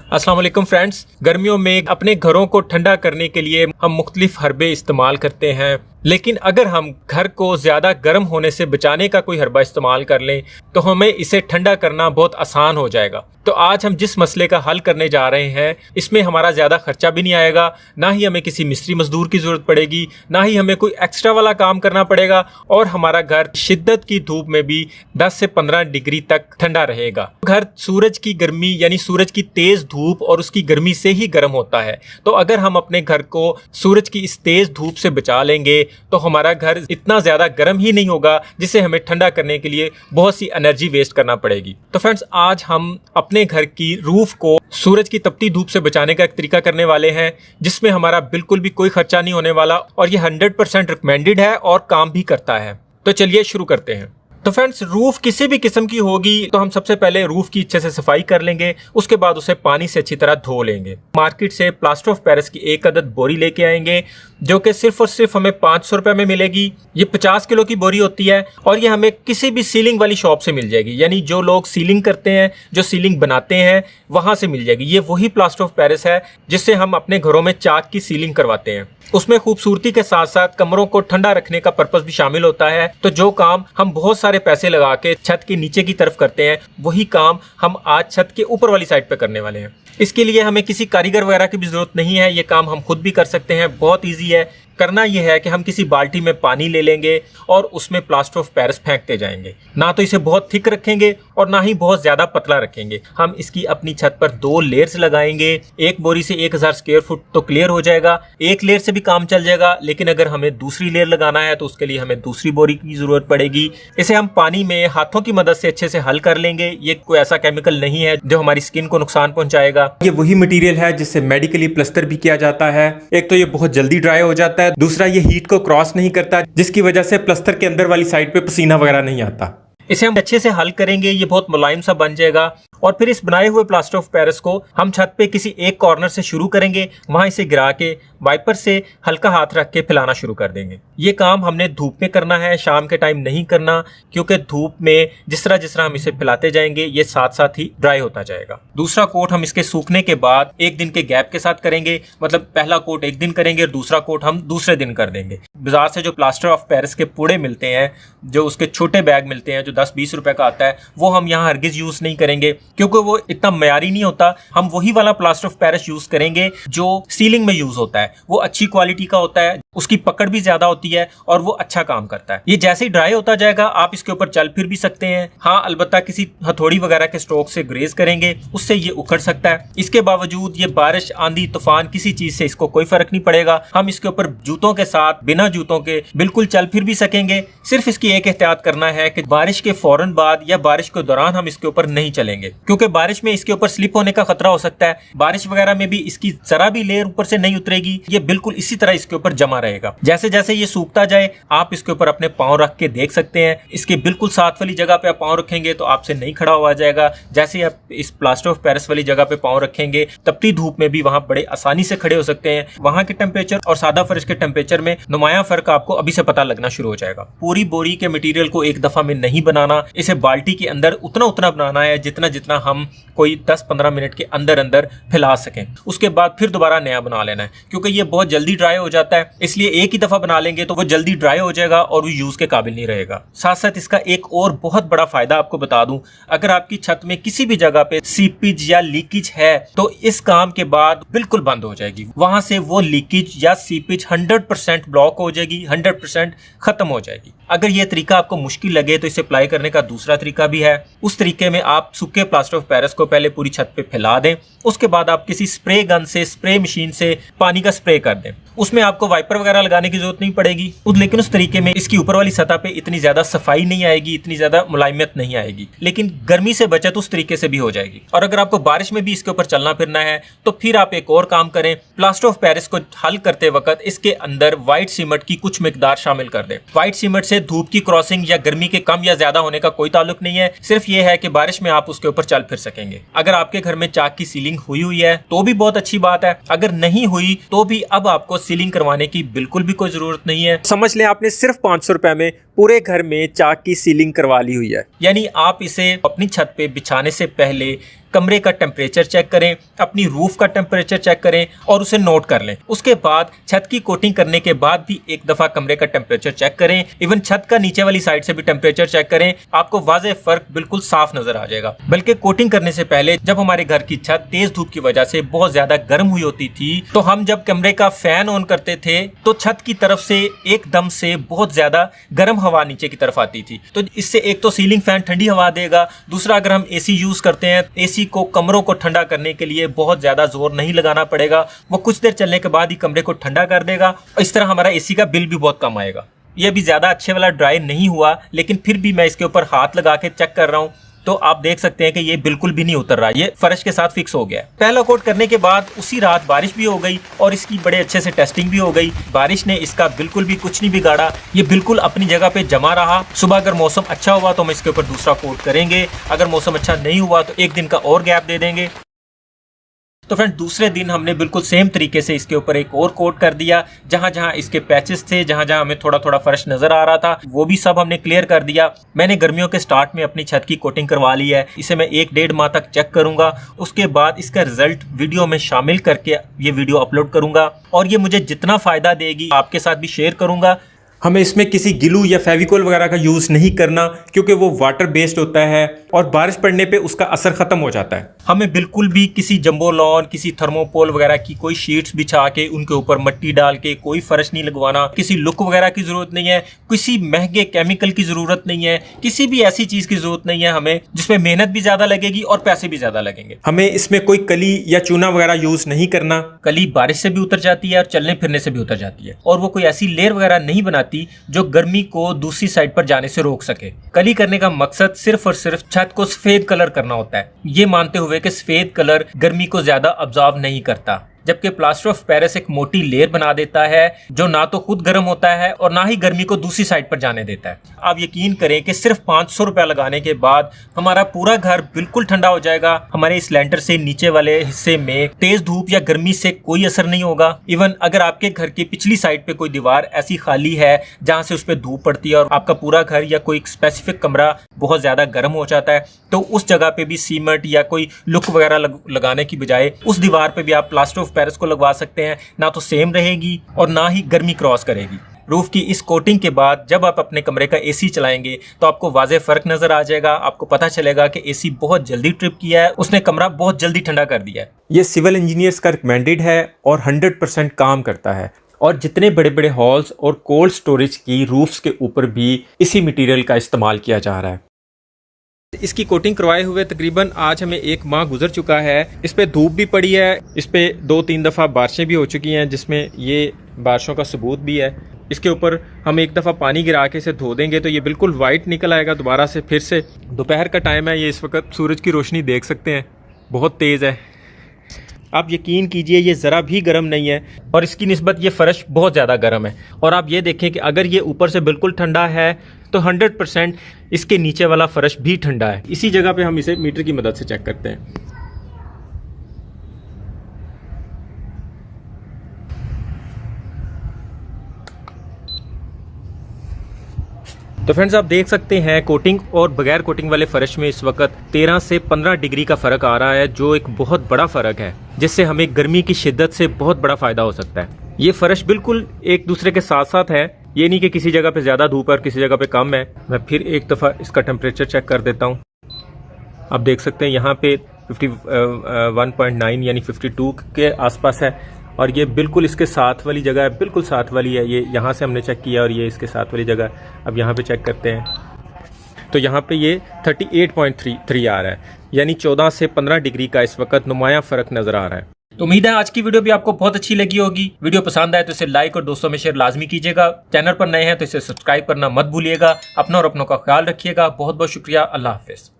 अस्सलाम वालेकुम फ्रेंड्स। गर्मियों में अपने घरों को ठंडा करने के लिए हम मुख्तलिफ हर्बे इस्तेमाल करते हैं, लेकिन अगर हम घर को ज़्यादा गर्म होने से बचाने का कोई हर्बा इस्तेमाल कर लें तो हमें इसे ठंडा करना बहुत आसान हो जाएगा। तो आज हम जिस मसले का हल करने जा रहे हैं इसमें हमारा ज़्यादा खर्चा भी नहीं आएगा, ना ही हमें किसी मिस्त्री मजदूर की ज़रूरत पड़ेगी, ना ही हमें कोई एक्स्ट्रा वाला काम करना पड़ेगा और हमारा घर शिद्दत की धूप में भी 10 से 15 डिग्री तक ठंडा रहेगा। घर सूरज की गर्मी यानी सूरज की तेज़ धूप और उसकी गर्मी से ही गर्म होता है। तो अगर हम अपने घर को सूरज की इस तेज़ धूप से बचा लेंगे तो हमारा घर इतना ज़्यादा गर्म ही नहीं होगा जिसे हमें ठंडा करने के लिए बहुत सी एनर्जी वेस्ट करना पड़ेगी। तो फ्रेंड्स, आज हम अपने घर की रूफ को सूरज की तपती धूप से बचाने का एक तरीका करने वाले हैं जिसमें हमारा बिल्कुल भी कोई खर्चा नहीं होने वाला और ये 100% रिकमेंडेड है और काम भी करता है। तो चलिए शुरू करते हैं। तो फ्रेंड्स, रूफ किसी भी किस्म की होगी तो हम सबसे पहले रूफ की अच्छे से सफाई कर लेंगे, उसके बाद उसे पानी से अच्छी तरह धो लेंगे। मार्केट से प्लास्टर ऑफ पेरिस की एक अदद बोरी लेके आएंगे जो कि सिर्फ और सिर्फ हमें 500 रुपए में मिलेगी। ये 50 किलो की बोरी होती है और ये हमें किसी भी सीलिंग वाली शॉप से मिल जाएगी, यानी जो लोग सीलिंग करते हैं, जो सीलिंग बनाते हैं, वहां से मिल जाएगी। ये वही प्लास्टर ऑफ पेरिस है जिससे हम अपने घरों में चाक की सीलिंग करवाते हैं। उसमें खूबसूरती के साथ साथ कमरों को ठंडा रखने का पर्पस भी शामिल होता है। तो जो काम हम बहुत सारे पैसे लगा के छत के नीचे की तरफ करते हैं वही काम हम आज छत के ऊपर वाली साइड पे करने वाले हैं। इसके लिए हमें किसी कारीगर वगैरह की भी जरूरत नहीं है, ये काम हम खुद भी कर सकते हैं। बहुत ईजी है। करना यह है कि हम किसी बाल्टी में पानी ले लेंगे और उसमें प्लास्टर ऑफ पेरिस फेंकते जाएंगे। ना तो इसे बहुत थिक रखेंगे और ना ही बहुत ज्यादा पतला रखेंगे। हम इसकी अपनी छत पर 2 लेयर्स लगाएंगे। एक बोरी से 1000 स्क्वायर फुट तो क्लियर हो जाएगा, एक लेयर से भी काम चल जाएगा, लेकिन अगर हमें दूसरी लेयर लगाना है तो उसके लिए हमें दूसरी बोरी की जरूरत पड़ेगी। इसे हम पानी में हाथों की मदद से अच्छे से हल कर लेंगे। ये कोई ऐसा केमिकल नहीं है जो हमारी स्किन को नुकसान पहुंचाएगा। ये वही मटेरियल है जिससे मेडिकली प्लास्टर भी किया जाता है। एक तो ये बहुत जल्दी ड्राई हो जाता है, दूसरा ये हीट को क्रॉस नहीं करता जिसकी वजह से प्लास्टर के अंदर वाली साइड पे पसीना वगैरह नहीं आता। इसे हम अच्छे से हल करेंगे, ये बहुत मुलायम सा बन जाएगा और फिर इस बनाए हुए प्लास्टर ऑफ पेरिस को हम छत पे किसी एक कॉर्नर से शुरू करेंगे, वहां इसे गिरा के वाइपर से हल्का हाथ रख के फैलाना शुरू कर देंगे। ये काम हमने धूप में करना है, शाम के टाइम नहीं करना, क्योंकि धूप में जिस तरह हम इसे फैलाते जाएंगे ये साथ साथ ही ड्राई होता जाएगा। दूसरा कोट हम इसके सूखने के बाद 1 दिन के गैप के साथ करेंगे, मतलब पहला कोट 1 दिन करेंगे और दूसरा कोट हम दूसरे दिन कर देंगे। बाजार से जो प्लास्टर ऑफ पेरिस के पूड़े मिलते हैं, जो उसके छोटे बैग मिलते हैं जो 10-20 रुपए का आता है, वो हम यहाँ हरगिज यूज नहीं करेंगे क्योंकि वो इतना मयारी नहीं होता। हम वही वाला प्लास्टर ऑफ पेरिस यूज करेंगे जो सीलिंग में यूज होता है। वो अच्छी क्वालिटी का होता है, उसकी पकड़ भी ज्यादा होती है और वो अच्छा काम करता है। ये जैसे ही ड्राई होता जाएगा आप इसके ऊपर चल फिर भी सकते हैं। हाँ, अलबत्ता किसी हथौड़ी वगैरह के स्ट्रोक से ग्रेज करेंगे, उससे ये उखड़ सकता है। इसके बावजूद ये बारिश, आंधी, तूफान, किसी चीज से इसको कोई फर्क नहीं पड़ेगा। हम इसके ऊपर जूतों के साथ, बिना जूतों के बिल्कुल चल फिर भी सकेंगे। सिर्फ इसकी एक एहतियात करना है कि बारिश के फौरन बाद या बारिश के दौरान हम इसके ऊपर नहीं चलेंगे, क्योंकि बारिश में इसके ऊपर स्लिप होने का खतरा हो सकता है। बारिश वगैरह में भी इसकी जरा भी लेयर ऊपर से नहीं उतरेगी, ये बिल्कुल इसी तरह इसके ऊपर जमा रहेगा। जैसे जैसे ये सूखता जाए आप इसके ऊपर अपने पांव रख के देख सकते हैं। इसके बिल्कुल साथ वाली जगह पे आप पांव रखेंगे तो आपसे नहीं खड़ा हुआ जाएगा। जैसे आप इस प्लास्टर ऑफ पेरिस वाली जगह पे पांव रखेंगे, तपती धूप में भी वहां बड़े आसानी से खड़े हो सकते हैं। वहां के टेम्परेचर और सादा फर्श के टेम्परेचर में नुमाया फर्क आपको अभी से पता लगना शुरू हो जाएगा। पूरी बोरी के मटेरियल को एक दफा में नहीं बनाना, इसे बाल्टी के अंदर उतना उतना बनाना है जितना जितना हम कोई 10-15 मिनट के अंदर अंदर फैला सकें। उसके बाद फिर दोबारा नया बना लेना है, क्योंकि ये बहुत जल्दी ड्राई हो जाता है। इसलिए एक ही दफा बना लेंगे तो वो जल्दी ड्राई हो जाएगा और वो यूज के काबिल नहीं रहेगा। साथ साथ इसका एक और बहुत बड़ा फायदा आपको बता दूं, अगर आपकी छत में किसी भी जगह पे सीपेज या लीकेज है तो इस काम के बाद बिल्कुल बंद हो जाएगी। वहां से वो लीकेज या सीपेज 100% ब्लॉक हो जाएगी, 100% खत्म हो जाएगी। अगर ये तरीका आपको मुश्किल लगे तो इसे अप्लाई करने का दूसरा तरीका भी है। उस तरीके में आप सूखे प्लास्टर ऑफ पेरिस को पहले पूरी छत पे फैला दें, उसके बाद आप किसी स्प्रे गन से, स्प्रे मशीन से पानी का स्प्रे कर दें। उसमें आपको वाइपर वगैरह लगाने की जरूरत नहीं पड़ेगी, लेकिन उस तरीके में इसकी ऊपर वाली सतह पे इतनी ज्यादा सफाई नहीं आएगी, इतनी ज्यादा मुलायमियत नहीं आएगी, लेकिन गर्मी से बचत उस तरीके से भी हो जाएगी। और अगर आपको बारिश में भी इसके ऊपर चलना फिरना है तो फिर आप एक और काम करें, प्लास्टर ऑफ पेरिस को हल करते वक्त इसके अंदर व्हाइट सीमेंट की कुछ मिकदार शामिल कर दें। व्हाइट सीमेंट से धूप की क्रॉसिंग या गर्मी के कम या ज्यादा होने का कोई ताल्लुक नहीं है, सिर्फ ये है कि बारिश में आप उसके ऊपर चल फिर सकेंगे। अगर आपके घर में चाक की सीलिंग हुई है तो भी बहुत अच्छी बात है, अगर नहीं हुई तो भी अब आपको सीलिंग करवाने की बिल्कुल भी कोई जरूरत नहीं है। समझ लें आपने सिर्फ 500 रुपए में पूरे घर में चाक की सीलिंग करवा ली हुई है। यानी आप इसे अपनी छत पे बिछाने से पहले कमरे का टेम्परेचर चेक करें, अपनी रूफ का टेम्परेचर चेक करें और उसे नोट कर लें। उसके बाद छत की कोटिंग करने के बाद भी एक दफा कमरे का टेम्परेचर चेक करें, इवन छत का नीचे वाली साइड से भी टेम्परेचर चेक करें। आपको वाज़ेह फर्क बिल्कुल साफ नजर आ जाएगा। बल्कि कोटिंग करने से पहले जब हमारे घर की छत तेज धूप की वजह से बहुत ज्यादा गर्म हुई होती थी, तो हम जब कमरे का फैन ऑन करते थे तो छत की तरफ से एकदम से बहुत ज्यादा गर्म हवा नीचे की तरफ आती थी। तो इससे एक तो सीलिंग फैन ठंडी हवा देगा, दूसरा अगर हम एसी यूज करते हैं, एसी को कमरों को ठंडा करने के लिए बहुत ज्यादा जोर नहीं लगाना पड़ेगा, वो कुछ देर चलने के बाद ही कमरे को ठंडा कर देगा। इस तरह हमारा एसी का बिल भी बहुत कम आएगा। यह भी ज्यादा अच्छे वाला ड्राई नहीं हुआ, लेकिन फिर भी मैं इसके ऊपर हाथ लगा के चेक कर रहा हूँ तो आप देख सकते हैं कि ये बिल्कुल भी नहीं उतर रहा, ये फर्श के साथ फिक्स हो गया है। पहला कोट करने के बाद उसी रात बारिश भी हो गई और इसकी बड़े अच्छे से टेस्टिंग भी हो गई। बारिश ने इसका बिल्कुल भी कुछ नहीं बिगाड़ा, ये बिल्कुल अपनी जगह पे जमा रहा। सुबह अगर मौसम अच्छा हुआ तो हम इसके ऊपर दूसरा कोट करेंगे, अगर मौसम अच्छा नहीं हुआ तो एक दिन का और गैप दे देंगे। तो फ्रेंड दूसरे दिन हमने बिल्कुल सेम तरीके से इसके ऊपर एक और कोट कर दिया। जहां जहां इसके पैचेस थे, जहां जहां हमें थोड़ा थोड़ा फर्श नजर आ रहा था, वो भी सब हमने क्लियर कर दिया। मैंने गर्मियों के स्टार्ट में अपनी छत की कोटिंग करवा ली है। इसे मैं 1-1.5 माह तक चेक करूंगा, उसके बाद इसका रिजल्ट वीडियो में शामिल करके ये वीडियो अपलोड करूंगा और ये मुझे जितना फायदा देगी आपके साथ भी शेयर करूंगा। हमें इसमें किसी गिलू या फेविकोल वगैरह का यूज नहीं करना, क्योंकि वो वाटर बेस्ड होता है और बारिश पड़ने पे उसका असर खत्म हो जाता है। हमें बिल्कुल भी किसी जंबो लॉन, किसी थर्मोपोल वगैरह की कोई शीट्स बिछा के उनके ऊपर मिट्टी डाल के कोई फर्श नहीं लगवाना, किसी लुक वगैरह की जरूरत नहीं है, किसी महंगे केमिकल की जरूरत नहीं है, किसी भी ऐसी चीज की जरूरत नहीं है हमें जिसमें मेहनत भी ज्यादा लगेगी और पैसे भी ज्यादा लगेंगे। हमें इसमें कोई कली या चूना वगैरह यूज नहीं करना। कली बारिश से भी उतर जाती है और चलने फिरने से भी उतर जाती है, और वो कोई ऐसी लेयर वगैरह नहीं बनाती जो गर्मी को दूसरी साइड पर जाने से रोक सके। कली करने का मकसद सिर्फ और सिर्फ छत को सफेद कलर करना होता है, ये मानते हुए कि सफेद कलर गर्मी को ज्यादा ऑब्जॉर्व नहीं करता, जबकि प्लास्टर ऑफ पेरिस एक मोटी लेयर बना देता है जो ना तो खुद गर्म होता है और ना ही गर्मी को दूसरी साइड पर जाने देता है। आप यकीन करें कि सिर्फ 500 रुपया लगाने के बाद हमारा पूरा घर बिल्कुल ठंडा हो जाएगा। हमारे इस लैंटर से नीचे वाले हिस्से में तेज धूप या गर्मी से कोई असर नहीं होगा। इवन अगर आपके घर की पिछली साइड पे कोई दीवार ऐसी खाली है जहां से उस पर धूप पड़ती है और आपका पूरा घर या कोई स्पेसिफिक कमरा बहुत ज्यादा गर्म हो जाता है, तो उस जगह पे भी सीमेंट या कोई लुक वगैरह लगाने की बजाय उस दीवार पे भी आप प्लास्टर ऑफ पेरिस को लगवा सकते हैं। ना तो सेम रहेगी और ना ही गर्मी क्रॉस करेगी। रूफ की इस कोटिंग के बाद जब आप अपने कमरे का एसी चलाएंगे तो आपको वाज़ेह फर्क नजर आ जाएगा। आपको पता चलेगा कि एसी बहुत जल्दी ट्रिप किया है, उसने कमरा बहुत जल्दी ठंडा कर दिया है। ये सिविल इंजीनियर्स का रिकमेंडेड है और 100% काम करता है। और जितने बड़े बड़े हॉल्स और कोल्ड स्टोरेज की रूफ्स के ऊपर भी इसी मटेरियल का इस्तेमाल किया जा रहा है। इसकी कोटिंग करवाए हुए तकरीबन आज हमें 1 माह गुजर चुका है। इस पे धूप भी पड़ी है, इस पे 2-3 दफ़ा बारिशें भी हो चुकी हैं, जिसमें ये बारिशों का सबूत भी है। इसके ऊपर हम एक दफ़ा पानी गिरा के इसे धो देंगे तो ये बिल्कुल वाइट निकल आएगा दोबारा से फिर से। दोपहर का टाइम है, ये इस वक्त सूरज की रोशनी देख सकते हैं बहुत तेज़ है। आप यकीन कीजिए ये ज़रा भी गर्म नहीं है और इसकी निस्बत ये फ़र्श बहुत ज़्यादा गर्म है। और आप ये देखें कि अगर ये ऊपर से बिल्कुल ठंडा है तो 100% इसके नीचे वाला फ़र्श भी ठंडा है। इसी जगह पे हम इसे मीटर की मदद से चेक करते हैं। तो फ्रेंड्स आप देख सकते हैं कोटिंग और बगैर कोटिंग वाले फ़र्श में इस वक्त 13 से 15 डिग्री का फ़र्क आ रहा है, जो एक बहुत बड़ा फ़र्क है, जिससे हमें गर्मी की शिद्दत से बहुत बड़ा फ़ायदा हो सकता है। ये फ़र्श बिल्कुल एक दूसरे के साथ साथ है, ये नहीं कि किसी जगह पे ज़्यादा धूप है और किसी जगह पे कम है। मैं फिर एक दफ़ा इसका टेम्परेचर चेक कर देता हूँ। आप देख सकते हैं यहाँ पे 51.9 यानी 52 के आसपास है और ये बिल्कुल इसके साथ वाली जगह है, बिल्कुल साथ वाली है। ये यहाँ से हमने चेक किया और ये इसके साथ वाली जगह। अब यहाँ पे चेक करते हैं तो यहाँ पे ये 38.3 आ रहा है, यानी 14 से 15 डिग्री का इस वक्त नुमाया फ़र्क नज़र आ रहा है। तो उम्मीद है आज की वीडियो भी आपको बहुत अच्छी लगी होगी। वीडियो पसंद आए तो इसे लाइक और दोस्तों में शेयर लाजमी कीजिएगा। चैनल पर नए हैं तो इसे सब्सक्राइब करना मत भूलिएगा। अपना और अपनों का ख्याल रखिएगा। बहुत बहुत शुक्रिया। अल्लाह हाफिज़।